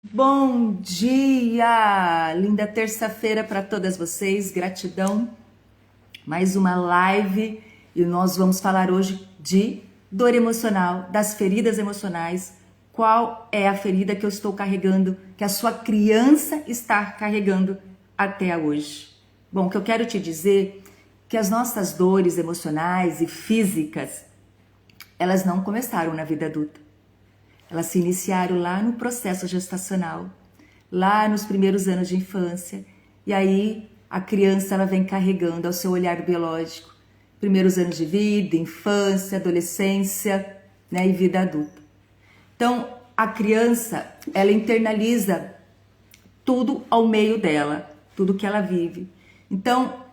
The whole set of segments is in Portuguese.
Bom dia! Linda terça-feira para todas vocês, gratidão. Mais uma live e nós vamos falar hoje de dor emocional, das feridas emocionais. Qual é a ferida que eu estou carregando, que a sua criança está carregando até hoje? Bom, o que eu quero te dizer é que as nossas dores emocionais e físicas, elas não começaram na vida adulta. Elas se iniciaram lá no processo gestacional, lá nos primeiros anos de infância. E aí a criança ela vem carregando ao seu olhar biológico, primeiros anos de vida, infância, adolescência, né, e vida adulta. Então a criança ela internaliza tudo ao meio dela, tudo que ela vive. Então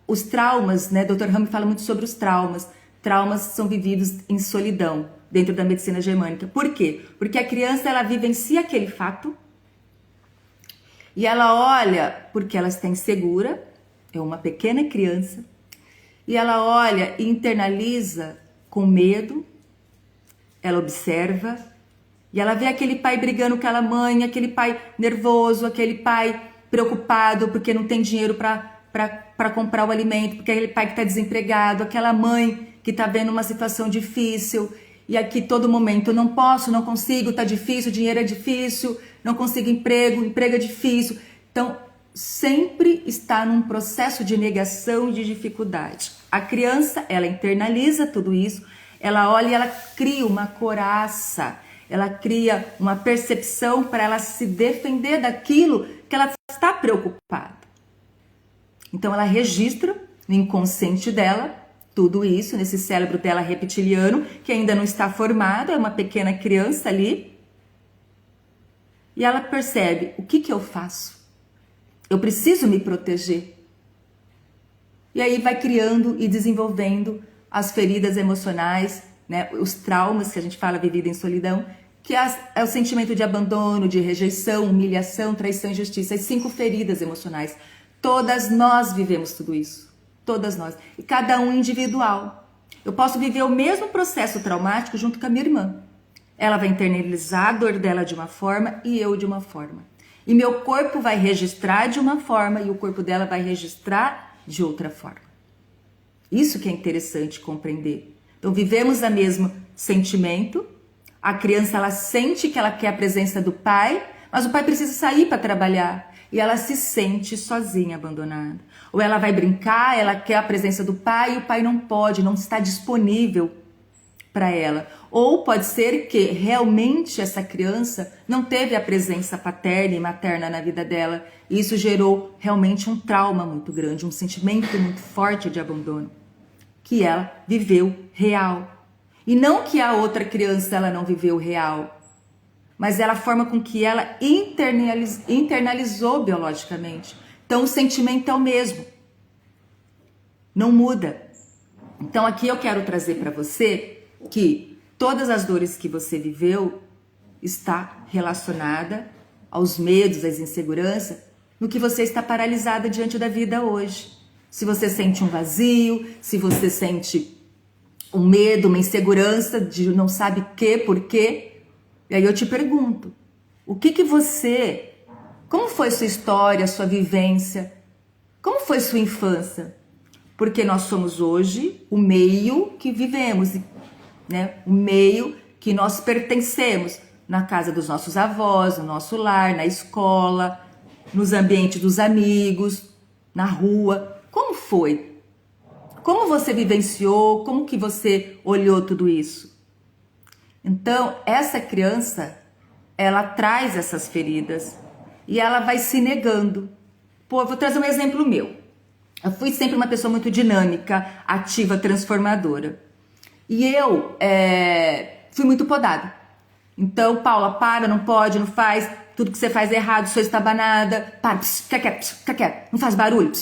os traumas, né, Dr. Rami fala muito sobre os traumas. Traumas são vividos em solidão dentro da medicina germânica. Por quê? Porque a criança ela vivencia aquele fato e ela olha porque ela está insegura, é uma pequena criança, e ela olha e internaliza com medo, ela observa e ela vê aquele pai brigando com aquela mãe, aquele pai nervoso, aquele pai preocupado porque não tem dinheiro para comprar o alimento, porque aquele pai que está desempregado, aquela mãe que está vendo uma situação difícil e aqui todo momento eu não posso, não consigo, tá difícil, dinheiro é difícil, não consigo emprego, emprego é difícil. Então sempre está num processo de negação e de dificuldade. A criança, ela internaliza tudo isso, ela olha e ela cria uma couraça, ela cria uma percepção para ela se defender daquilo que ela está preocupada. Então ela registra no inconsciente dela tudo isso, nesse cérebro dela reptiliano, que ainda não está formado, é uma pequena criança ali. E ela percebe, o que eu faço? Eu preciso me proteger. E aí vai criando e desenvolvendo as feridas emocionais, né? Os traumas que a gente fala, vivida em solidão, que é o sentimento de abandono, de rejeição, humilhação, traição e injustiça, as 5 feridas emocionais. Todas nós vivemos tudo isso. Todas nós. E cada um individual. Eu posso viver o mesmo processo traumático junto com a minha irmã. Ela vai internalizar a dor dela de uma forma e eu de uma forma. E meu corpo vai registrar de uma forma e o corpo dela vai registrar de outra forma. Isso que é interessante compreender. Então vivemos o mesmo sentimento. A criança ela sente que ela quer a presença do pai, mas o pai precisa sair para trabalhar. E ela se sente sozinha, abandonada. Ou ela vai brincar, ela quer a presença do pai e o pai não pode, não está disponível para ela. Ou pode ser que realmente essa criança não teve a presença paterna e materna na vida dela. E isso gerou realmente um trauma muito grande, um sentimento muito forte de abandono. Que ela viveu real. E não que a outra criança ela não viveu real. Mas ela forma com que ela internalizou biologicamente. Então o sentimento é o mesmo. Não muda. Então aqui eu quero trazer para você que todas as dores que você viveu está relacionada aos medos, às inseguranças, no que você está paralisada diante da vida hoje. Se você sente um vazio, se você sente um medo, uma insegurança de não sabe por quê. E aí eu te pergunto, como foi sua história, sua vivência? Como foi sua infância? Porque nós somos hoje o meio que vivemos, né? O meio que nós pertencemos na casa dos nossos avós, no nosso lar, na escola, nos ambientes dos amigos, na rua. Como foi? Como você vivenciou? Como que você olhou tudo isso? Então, essa criança, ela traz essas feridas e ela vai se negando. Pô, vou trazer um exemplo meu. Eu fui sempre uma pessoa muito dinâmica, ativa, transformadora. E eu fui muito podada. Então, Paula, para, não pode, não faz, tudo que você faz é errado, sua estabanada, para, fica quieto, não faz barulho.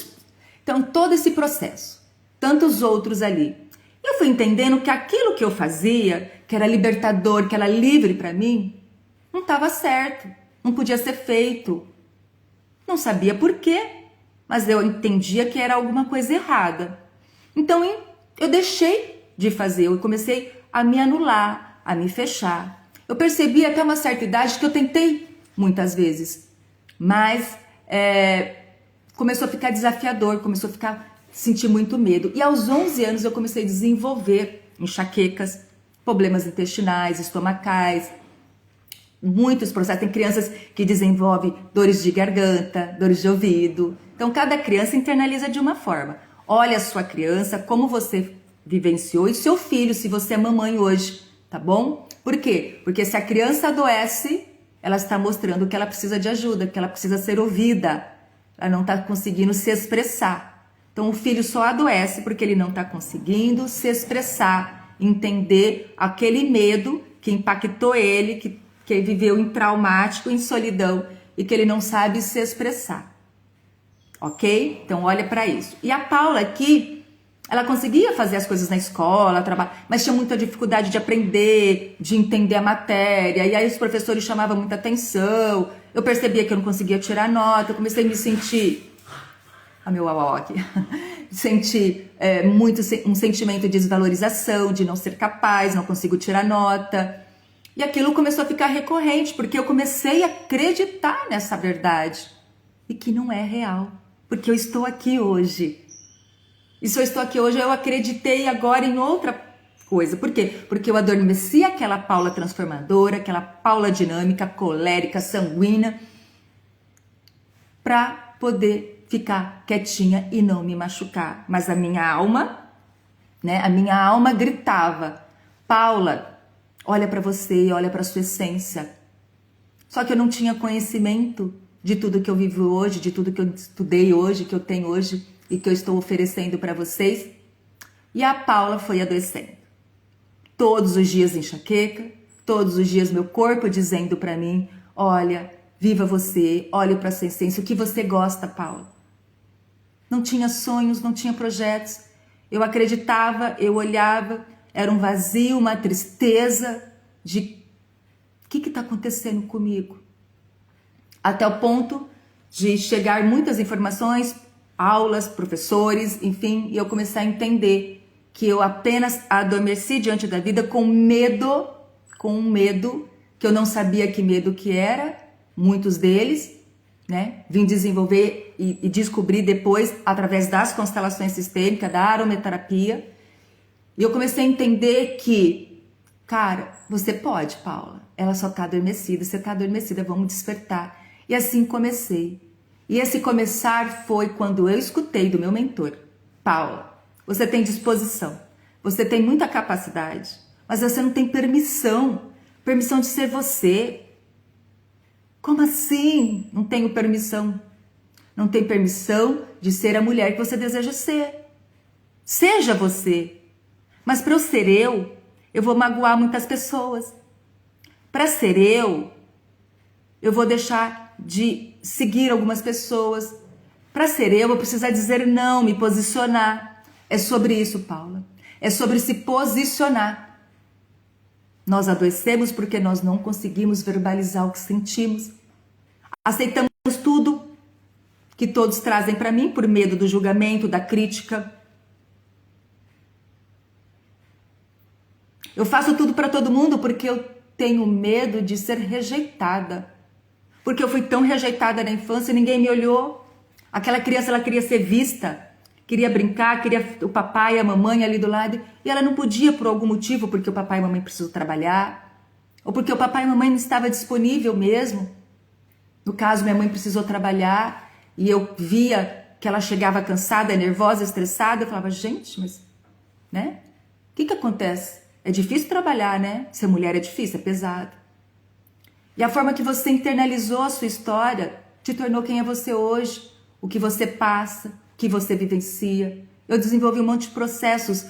Então, todo esse processo, tantos outros ali. Eu fui entendendo que aquilo que eu fazia, que era libertador, que era livre para mim, não estava certo, não podia ser feito. Não sabia por quê, mas eu entendia que era alguma coisa errada. Então eu deixei de fazer, eu comecei a me anular, a me fechar. Eu percebi até uma certa idade que eu tentei muitas vezes. Mas começou a ficar desafiador, começou a sentir muito medo. E aos 11 anos eu comecei a desenvolver enxaquecas, problemas intestinais, estomacais, muitos processos. Tem crianças que desenvolvem dores de garganta, dores de ouvido. Então cada criança internaliza de uma forma. Olha a sua criança, como você vivenciou, e seu filho, se você é mamãe hoje, tá bom? Por quê? Porque se a criança adoece, ela está mostrando que ela precisa de ajuda, que ela precisa ser ouvida. Ela não está conseguindo se expressar. Então o filho só adoece porque ele não está conseguindo se expressar, entender aquele medo que impactou ele, que viveu em traumático, em solidão e que ele não sabe se expressar. Ok? Então olha para isso. E a Paula aqui, ela conseguia fazer as coisas na escola, trabalhar, mas tinha muita dificuldade de aprender, de entender a matéria, e aí os professores chamavam muita atenção, eu percebia que eu não conseguia tirar nota, eu comecei a me sentir, meu uau aqui, sentir um sentimento de desvalorização, de não ser capaz, não consigo tirar nota, e aquilo começou a ficar recorrente, porque eu comecei a acreditar nessa verdade, e que não é real, porque eu estou aqui hoje. E se eu estou aqui hoje, eu acreditei agora em outra coisa. Por quê? Porque eu adormeci aquela Paula transformadora, aquela Paula dinâmica, colérica, sanguínea, para poder ficar quietinha e não me machucar. Mas a minha alma, né? A minha alma gritava: Paula, olha para você, olha para sua essência. Só que eu não tinha conhecimento de tudo que eu vivo hoje, de tudo que eu estudei hoje, que eu tenho hoje e que eu estou oferecendo para vocês. E a Paula foi adoecendo. Todos os dias enxaqueca, todos os dias meu corpo dizendo para mim: olha, viva você, olhe para sua essência, o que você gosta, Paula. Não tinha sonhos, não tinha projetos. Eu acreditava, eu olhava, era um vazio, uma tristeza de o que está acontecendo comigo? Até o ponto de chegar muitas informações, aulas, professores, enfim, e eu comecei a entender que eu apenas adormeci diante da vida com medo, que eu não sabia que medo que era, muitos deles, né? Vim desenvolver e descobrir depois através das constelações sistêmicas, da aromaterapia, e eu comecei a entender que, cara, você pode, Paula, ela só tá adormecida, você tá adormecida, vamos despertar. E assim comecei. E esse começar foi quando eu escutei do meu mentor: Paula, você tem disposição, você tem muita capacidade, mas você não tem permissão de ser você. Como assim? Não tenho permissão. Não tem permissão de ser a mulher que você deseja ser. Seja você. Mas para eu ser eu vou magoar muitas pessoas. Para ser eu vou deixar de seguir algumas pessoas. Para ser eu vou precisar dizer não, me posicionar. É sobre isso, Paula. É sobre se posicionar. Nós adoecemos porque nós não conseguimos verbalizar o que sentimos. Aceitamos tudo que todos trazem para mim por medo do julgamento, da crítica. Eu faço tudo para todo mundo porque eu tenho medo de ser rejeitada. Porque eu fui tão rejeitada na infância, ninguém me olhou. Aquela criança, ela queria ser vista, queria brincar, queria o papai e a mamãe ali do lado, e ela não podia por algum motivo, porque o papai e a mamãe precisam trabalhar, ou porque o papai e a mamãe não estavam disponível mesmo. No caso, minha mãe precisou trabalhar, e eu via que ela chegava cansada, nervosa, estressada, eu falava: gente, mas, né? O que acontece? É difícil trabalhar, né? Ser mulher é difícil, é pesado. E a forma que você internalizou a sua história te tornou quem é você hoje, o que você passa, o que você vivencia. Eu desenvolvi um monte de processos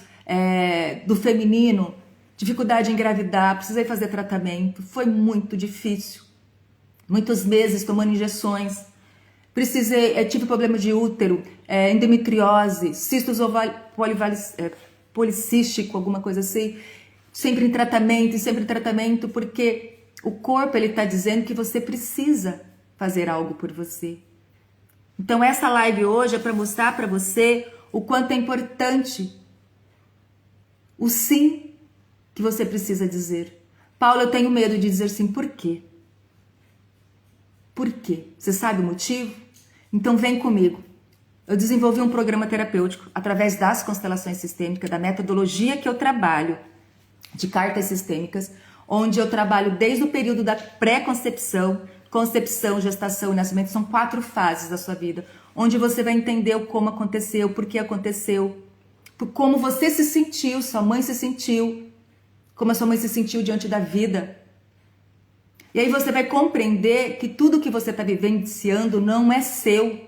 do feminino, dificuldade em engravidar, precisei fazer tratamento, foi muito difícil. Muitos meses tomando injeções. Tive problema de útero, endometriose, cistos policístico, alguma coisa assim. Sempre em tratamento, porque o corpo ele está dizendo que você precisa fazer algo por você. Então essa live hoje é para mostrar para você o quanto é importante o sim que você precisa dizer. Paula, eu tenho medo de dizer sim, por quê? Por quê? Você sabe o motivo? Então vem comigo. Eu desenvolvi um programa terapêutico através das constelações sistêmicas, da metodologia que eu trabalho, de cartas sistêmicas, onde eu trabalho desde o período da pré-concepção, concepção, gestação e nascimento. São 4 fases da sua vida, onde você vai entender o como aconteceu, por que aconteceu, como você se sentiu, sua mãe se sentiu, como a sua mãe se sentiu diante da vida. E aí você vai compreender que tudo que você está vivenciando não é seu.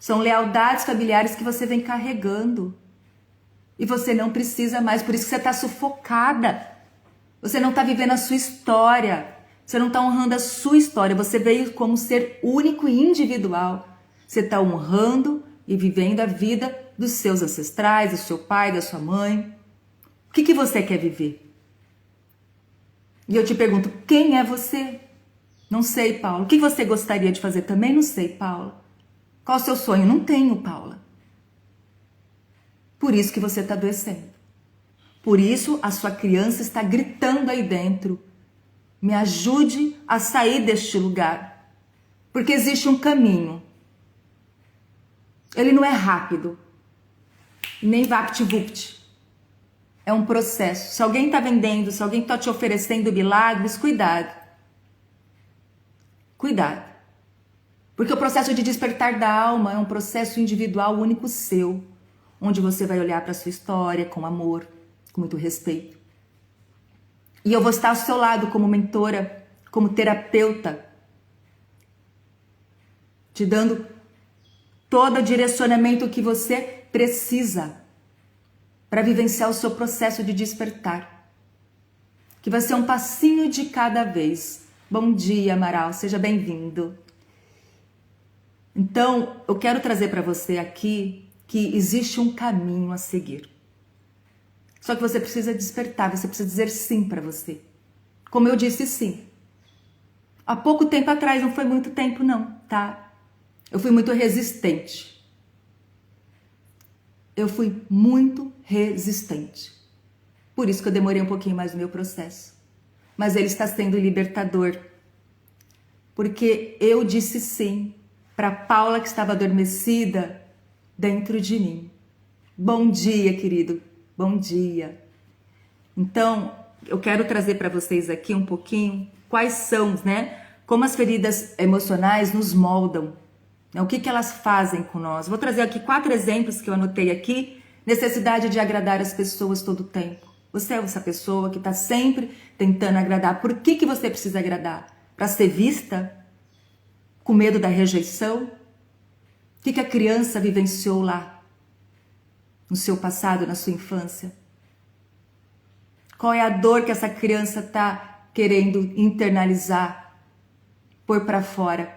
São lealdades familiares que você vem carregando. E você não precisa mais, por isso que você está sufocada. Você não está vivendo a sua história. Você não está honrando a sua história. Você veio como ser único e individual. Você está honrando e vivendo a vida dos seus ancestrais, do seu pai, da sua mãe. O que você quer viver? E eu te pergunto, quem é você? Não sei, Paula. O que você gostaria de fazer? Também não sei, Paula. Qual é o seu sonho? Não tenho, Paula. Por isso que você está adoecendo. Por isso a sua criança está gritando aí dentro. Me ajude a sair deste lugar. Porque existe um caminho. Ele não é rápido. Nem vapt-vupt. É um processo. Se alguém está vendendo, se alguém está te oferecendo milagres, cuidado. Cuidado. Porque o processo de despertar da alma é um processo individual único seu, onde você vai olhar para a sua história com amor, com muito respeito. E eu vou estar ao seu lado como mentora, como terapeuta, te dando todo o direcionamento que você precisa para vivenciar o seu processo de despertar, que vai ser um passinho de cada vez. Bom dia, Amaral, seja bem-vindo. Então, eu quero trazer para você aqui que existe um caminho a seguir. Só que você precisa despertar, você precisa dizer sim para você. Como eu disse sim. Há pouco tempo atrás, não foi muito tempo não, tá? Eu fui muito resistente. Eu fui muito resistente. Por isso que eu demorei um pouquinho mais no meu processo. Mas ele está sendo libertador. Porque eu disse sim para Paula que estava adormecida dentro de mim. Bom dia, querido. Bom dia. Então, eu quero trazer para vocês aqui um pouquinho quais são, né? Como as feridas emocionais nos moldam. O que elas fazem com nós? Vou trazer aqui 4 exemplos que eu anotei aqui. Necessidade de agradar as pessoas todo o tempo. Você é essa pessoa que está sempre tentando agradar. Por que você precisa agradar? Para ser vista? Com medo da rejeição? O que a criança vivenciou lá? No seu passado, na sua infância? Qual é a dor que essa criança está querendo internalizar? Pôr para fora?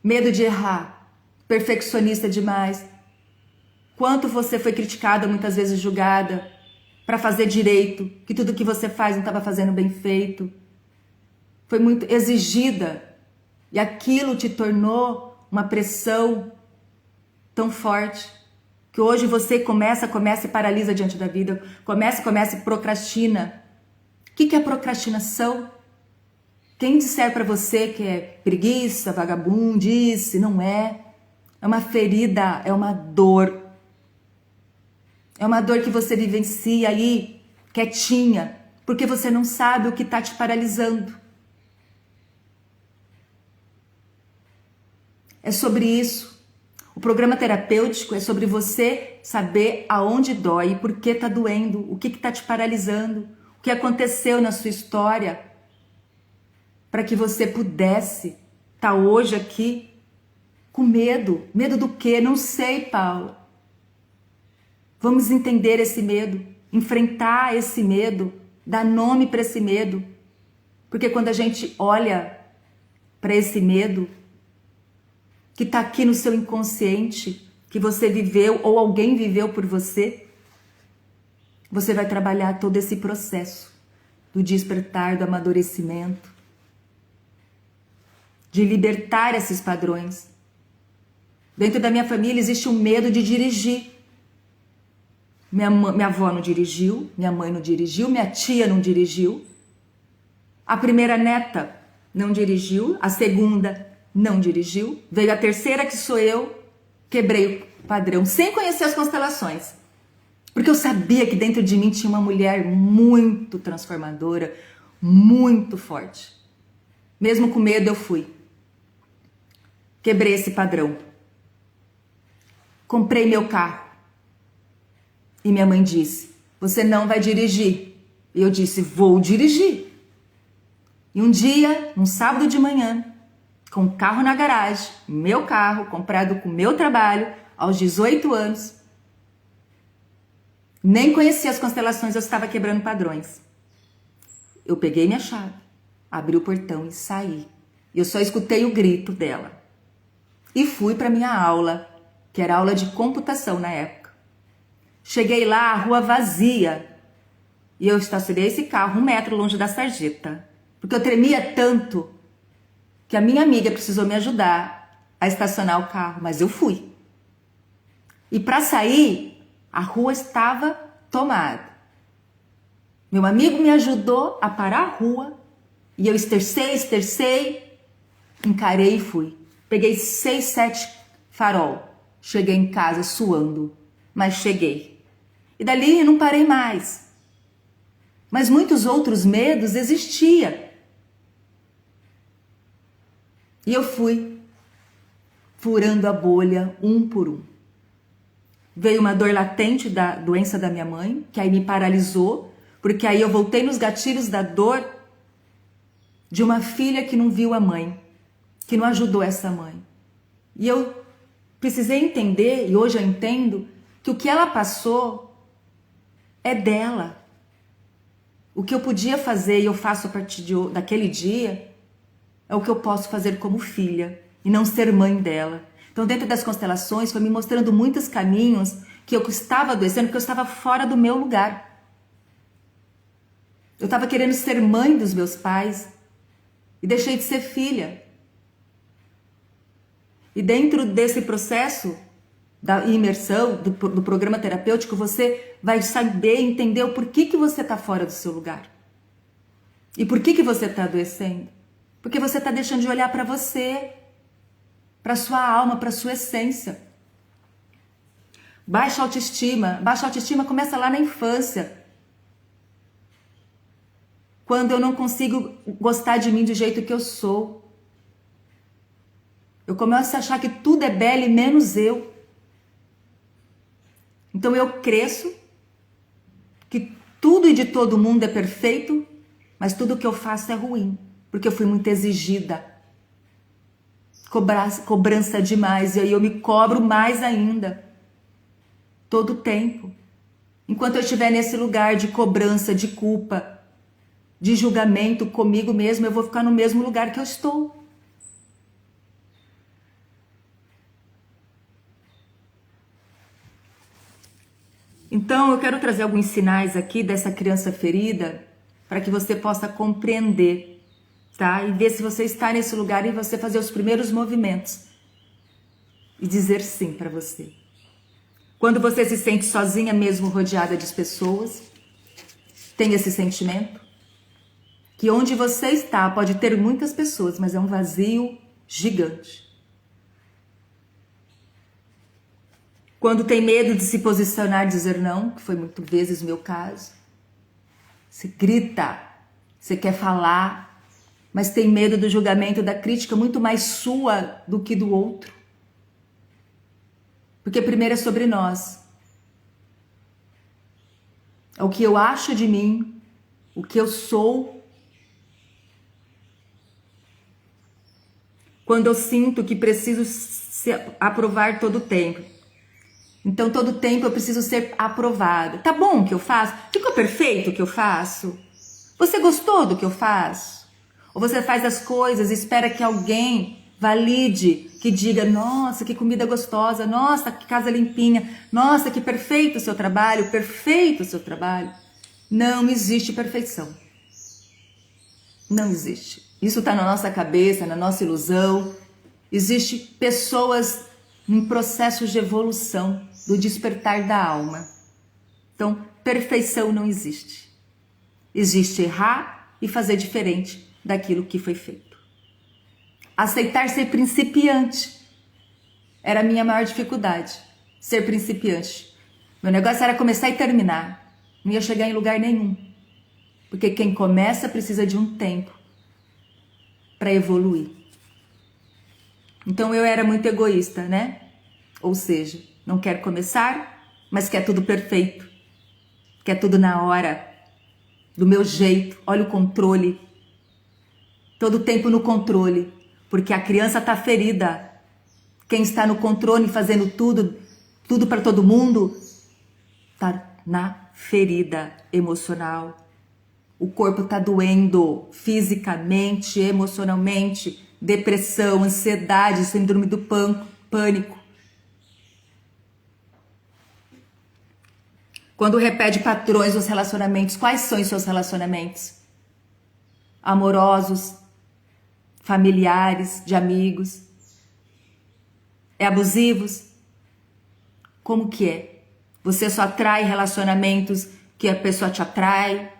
Medo de errar, perfeccionista demais. Quanto você foi criticada, muitas vezes julgada, para fazer direito, que tudo que você faz não estava fazendo bem feito. Foi muito exigida e aquilo te tornou uma pressão tão forte que hoje você começa e paralisa diante da vida, começa e procrastina. O que é procrastinação? Quem disser para você que é preguiça, vagabundice, não é. É uma ferida, é uma dor. É uma dor que você vivencia aí, quietinha, porque você não sabe o que está te paralisando. É sobre isso. O programa terapêutico é sobre você saber aonde dói e por que está doendo, o que está te paralisando, o que aconteceu na sua história, para que você pudesse estar hoje aqui com medo. Medo do quê? Não sei, Paula. Vamos entender esse medo, enfrentar esse medo, dar nome para esse medo. Porque quando a gente olha para esse medo, que está aqui no seu inconsciente, que você viveu ou alguém viveu por você, você vai trabalhar todo esse processo do despertar, do amadurecimento, de libertar esses padrões. Dentro da minha família existe um medo de dirigir. Minha avó não dirigiu, minha mãe não dirigiu, minha tia não dirigiu. A primeira neta não dirigiu. A segunda não dirigiu. Veio a terceira, que sou eu, quebrei o padrão, sem conhecer as constelações. Porque eu sabia que dentro de mim tinha uma mulher muito transformadora, muito forte. Mesmo com medo, eu fui. Quebrei esse padrão. Comprei meu carro. E minha mãe disse, você não vai dirigir. E eu disse, vou dirigir. E um dia, num sábado de manhã, com o carro na garagem, meu carro, comprado com o meu trabalho, aos 18 anos, nem conhecia as constelações, eu estava quebrando padrões. Eu peguei minha chave, abri o portão e saí. Eu só escutei o grito dela. E fui para minha aula, que era aula de computação na época. Cheguei lá, a rua vazia. E eu estacionei esse carro 1 metro longe da sarjeta. Porque eu tremia tanto que a minha amiga precisou me ajudar a estacionar o carro. Mas eu fui. E para sair, a rua estava tomada. Meu amigo me ajudou a parar a rua. E eu estercei, encarei e fui. Peguei 6, 7 farol. Cheguei em casa suando, mas cheguei. E dali não parei mais. Mas muitos outros medos existiam. E eu fui furando a bolha um por um. Veio uma dor latente da doença da minha mãe, que aí me paralisou, porque aí eu voltei nos gatilhos da dor de uma filha que não viu a mãe, que não ajudou essa mãe. E eu precisei entender, e hoje eu entendo, que o que ela passou é dela. O que eu podia fazer e eu faço a partir daquele dia é o que eu posso fazer como filha e não ser mãe dela. Então, dentro das constelações, foi me mostrando muitos caminhos que eu estava adoecendo porque eu estava fora do meu lugar. Eu estava querendo ser mãe dos meus pais e deixei de ser filha. E dentro desse processo da imersão, do programa terapêutico, você vai saber, entender o porquê que você está fora do seu lugar. E por que você está adoecendo? Porque você está deixando de olhar para você, para sua alma, para sua essência. Baixa autoestima. Baixa autoestima começa lá na infância. Quando eu não consigo gostar de mim do jeito que eu sou. Eu começo a achar que tudo é belo e menos eu. Então eu cresço, que tudo e de todo mundo é perfeito, mas tudo que eu faço é ruim, porque eu fui muito exigida. Cobrança demais, e aí eu me cobro mais ainda. Todo o tempo. Enquanto eu estiver nesse lugar de cobrança, de culpa, de julgamento comigo mesmo, eu vou ficar no mesmo lugar que eu estou. Então, eu quero trazer alguns sinais aqui dessa criança ferida para que você possa compreender, tá? E ver se você está nesse lugar e você fazer os primeiros movimentos e dizer sim para você. Quando você se sente sozinha, mesmo rodeada de pessoas, tem esse sentimento que onde você está pode ter muitas pessoas, mas é um vazio gigante. Quando tem medo de se posicionar e dizer não, que foi muitas vezes o meu caso. Você grita, você quer falar, mas tem medo do julgamento, da crítica muito mais sua do que do outro. Porque primeiro é sobre nós. É o que eu acho de mim, o que eu sou. Quando eu sinto que preciso se aprovar todo o tempo. Então, todo tempo eu preciso ser aprovada. Tá bom o que eu faço? Ficou perfeito o que eu faço? Você gostou do que eu faço? Ou você faz as coisas e espera que alguém valide, que diga, nossa, que comida gostosa, nossa, que casa limpinha, nossa, que perfeito o seu trabalho, perfeito o seu trabalho. Não existe perfeição. Não existe. Isso está na nossa cabeça, na nossa ilusão. Existem pessoas em processo de evolução, do despertar da alma. Então, perfeição não existe. Existe errar e fazer diferente daquilo que foi feito. Aceitar ser principiante era a minha maior dificuldade. Ser principiante. Meu negócio era começar e terminar. Não ia chegar em lugar nenhum. Porque quem começa precisa de um tempo para evoluir. Então eu era muito egoísta, né? Ou seja, não quero começar, mas quer tudo perfeito. Quer tudo na hora. Do meu jeito. Olha o controle. Todo o tempo no controle. Porque a criança está ferida. Quem está no controle fazendo tudo para todo mundo, está na ferida emocional. O corpo está doendo fisicamente, emocionalmente, depressão, ansiedade, síndrome do pânico. Quando repete padrões nos relacionamentos, quais são os seus relacionamentos? Amorosos, familiares, de amigos? É abusivos? Como que é? Você só atrai relacionamentos que a pessoa te atrai?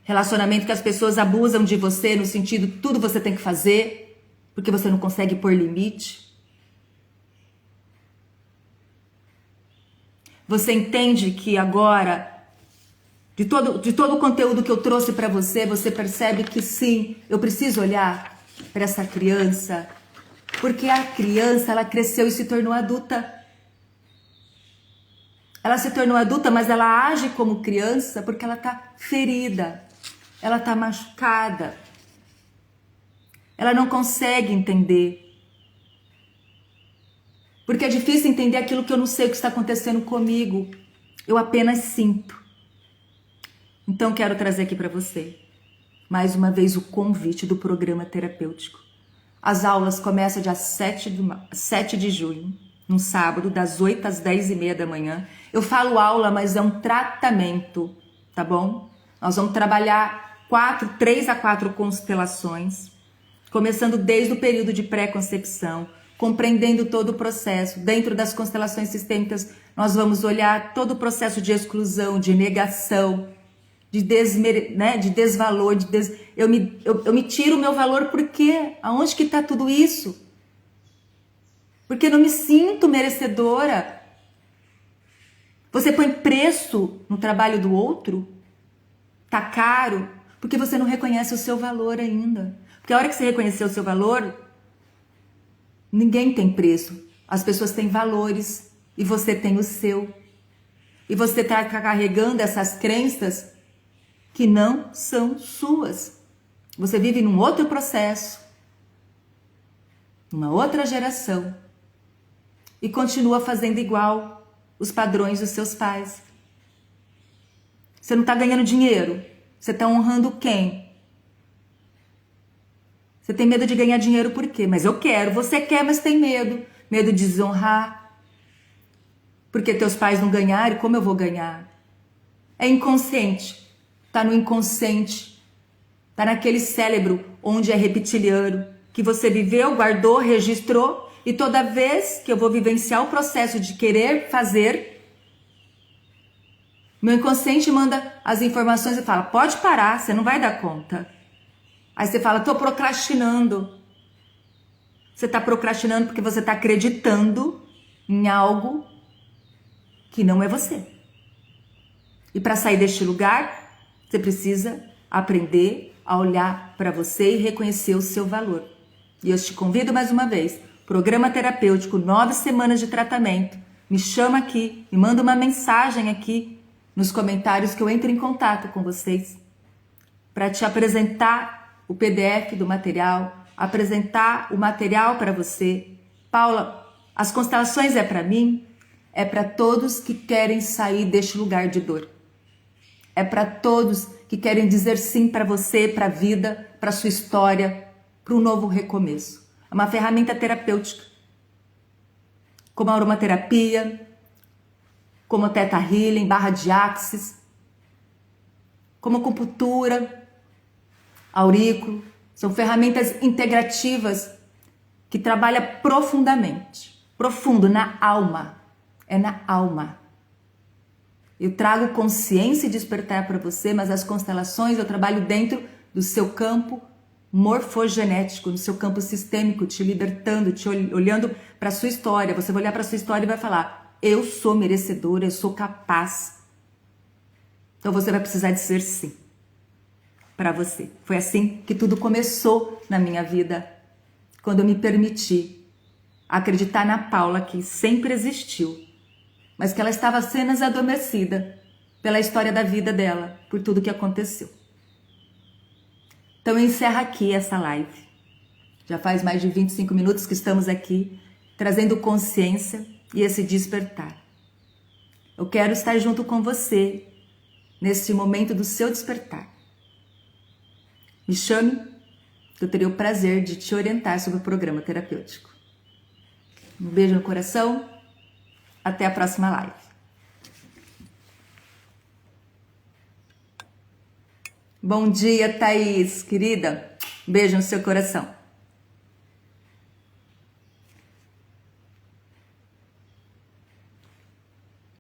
Relacionamento que as pessoas abusam de você no sentido tudo você tem que fazer porque você não consegue pôr limite? Você entende que agora, de todo o conteúdo que eu trouxe para você, você percebe que sim, eu preciso olhar para essa criança, porque a criança, ela cresceu e se tornou adulta. Ela se tornou adulta, mas ela age como criança porque ela está ferida, ela está machucada, ela não consegue entender. Porque é difícil entender aquilo que eu não sei o que está acontecendo comigo. Eu apenas sinto. Então quero trazer aqui para você, mais uma vez, o convite do programa terapêutico. As aulas começam dia 7 de junho, num sábado, das 8 às 10h30 da manhã. Eu falo aula, mas é um tratamento, tá bom? Nós vamos trabalhar 3 a 4 constelações, começando desde o período de pré-concepção, compreendendo todo o processo. Dentro das constelações sistêmicas, nós vamos olhar todo o processo de exclusão, de negação, de desvalor, eu me tiro o meu valor. Por quê? Aonde que está tudo isso? Porque eu não me sinto merecedora. Você põe preço no trabalho do outro? Tá caro? Porque você não reconhece o seu valor ainda. Porque a hora que você reconhecer o seu valor, ninguém tem preço. As pessoas têm valores e você tem o seu. E você está carregando essas crenças que não são suas. Você vive num outro processo, numa outra geração, e continua fazendo igual os padrões dos seus pais. Você não está ganhando dinheiro. Você está honrando quem? Você tem medo de ganhar dinheiro por quê? Mas eu quero. Você quer, mas tem medo. Medo de desonrar. Porque teus pais não ganharam, como eu vou ganhar? É inconsciente. Está no inconsciente. Está naquele cérebro onde é reptiliano, que você viveu, guardou, registrou, e toda vez que eu vou vivenciar o processo de querer fazer, meu inconsciente manda as informações e fala, pode parar, você não vai dar conta. Aí você fala, estou procrastinando. Você está procrastinando porque você está acreditando em algo que não é você. E para sair deste lugar, você precisa aprender a olhar para você e reconhecer o seu valor. E eu te convido mais uma vez, programa terapêutico, 9 semanas de tratamento. Me chama aqui, me manda uma mensagem aqui nos comentários que eu entro em contato com vocês para te apresentar o PDF do material, apresentar o material para você. Paula, as constelações é para mim? É para todos que querem sair deste lugar de dor. É para todos que querem dizer sim para você, para a vida, para a sua história, para um novo recomeço. É uma ferramenta terapêutica, como a aromaterapia, como a Theta Healing, barra de Axis, como a acupuntura, aurículo. São ferramentas integrativas que trabalham profundamente, profundo, na alma. É na alma. Eu trago consciência e despertar para você, mas as constelações eu trabalho dentro do seu campo morfogenético, no seu campo sistêmico, te libertando, olhando para a sua história. Você vai olhar para a sua história e vai falar: eu sou merecedora, eu sou capaz. Então você vai precisar dizer sim para você. Foi assim que tudo começou na minha vida, quando eu me permiti acreditar na Paula, que sempre existiu, mas que ela estava apenas adormecida pela história da vida dela, por tudo que aconteceu. Então eu encerro aqui essa live. Já faz mais de 25 minutos que estamos aqui, trazendo consciência e esse despertar. Eu quero estar junto com você nesse momento do seu despertar. Me chame, que eu teria o prazer de te orientar sobre o programa terapêutico. Um beijo no coração, até a próxima live. Bom dia, Thaís, querida. Beijo no seu coração.